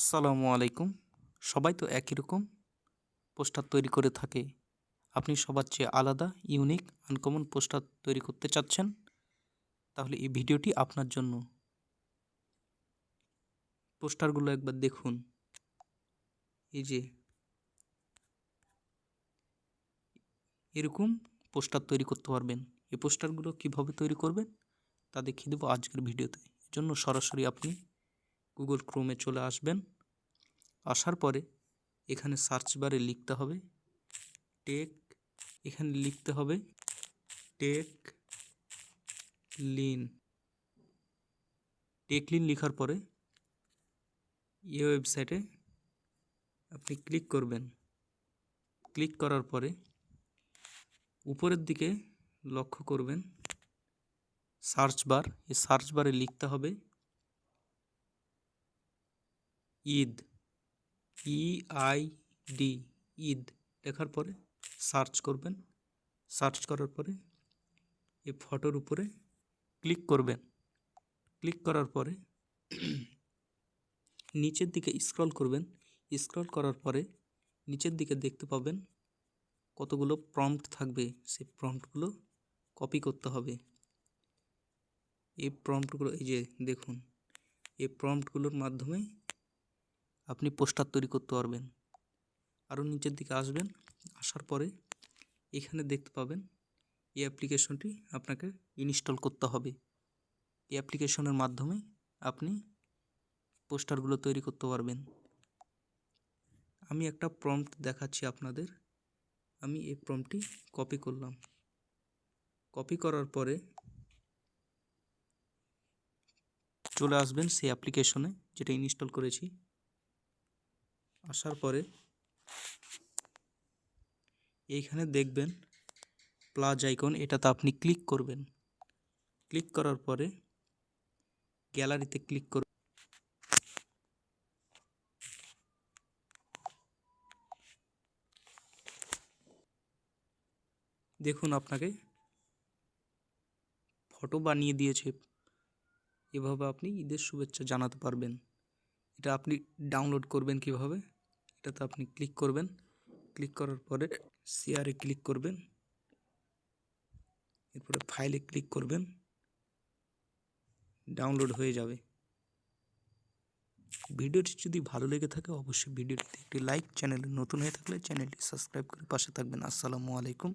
আসসালামু আলাইকুম। সবাই তো একই রকম পোস্টার তৈরি করে থাকে। আপনি সবার চেয়ে আলাদা, ইউনিক, আনকমন পোস্টার তৈরি করতে চাচ্ছেন? তাহলে এই ভিডিওটি আপনার জন্য। পোস্টারগুলো একবার দেখুন। এই যে এরকম পোস্টার তৈরি করতে পারবেন। এই পোস্টারগুলো কিভাবে তৈরি করবেন তা দেখিয়ে দেবো আজকের ভিডিওতে। এর জন্য সরাসরি আপনি গুগল ক্রোমে চলে আসবেন। আসার পরে এখানে সার্চ বারে লিখতে হবে টেক, এখানে লিখতে হবে টেকলিন। টেকলিন লেখার পরে এই ওয়েবসাইটে আপনি ক্লিক করবেন। ক্লিক করার পরে উপরের দিকে লক্ষ্য করবেন সার্চ বার। এই সার্চ বারে লিখতে হবে ঈদ, EID, ঈদ লেখার পরে সার্চ করবেন। সার্চ করার পরে এই ফটোর উপরে ক্লিক করবেন। ক্লিক করার পরে নিচের দিকে স্ক্রল করবেন। স্ক্রল করার পরে নিচের দিকে দেখতে পাবেন কতগুলো প্রম্পট থাকবে। সেই প্রম্পটগুলো কপি করতে হবে। এই প্রম্পটগুলো এই যে দেখুন, এই প্রম্পটগুলোর মাধ্যমে আপনি পোস্টার তৈরি করতে পারবেন। আরও নিচের দিকে আসবেন। আসার পরে এখানে দেখতে পাবেন এই অ্যাপ্লিকেশনটি আপনাকে ইনস্টল করতে হবে। এই অ্যাপ্লিকেশনের মাধ্যমে আপনি পোস্টারগুলো তৈরি করতে পারবেন। আমি একটা প্রম্পট দেখাচ্ছি আপনাদের। আমি এই প্রম্পটটি কপি করলাম। কপি করার পরে চলে আসবেন সেই অ্যাপ্লিকেশনে যেটা ইনস্টল করেছি। আসার পরে এইখানে দেখবেন প্লাস আইকন, এটাতে আপনি ক্লিক করবেন। ক্লিক করার পরে গ্যালারিতে ক্লিক করবেন। দেখুন আপনাকে ফটো বানিয়ে দিয়েছে। এভাবে আপনি ঈদের শুভেচ্ছা জানাতে পারবেন। এটা আপনি ডাউনলোড করবেন কিভাবে, এটাতে আপনি ক্লিক করবেন। ক্লিক করার পরে শেয়ারে ক্লিক করবেন। এরপরে ফাইলে ক্লিক করবেন। ডাউনলোড হয়ে যাবে। ভিডিওটি যদি ভালো লেগে থাকে অবশ্যই ভিডিওটিতে একটি লাইক, চ্যানেলে নতুন হয়ে থাকলে চ্যানেলটি সাবস্ক্রাইব করে পাশে থাকবেন। আসসালামু আলাইকুম।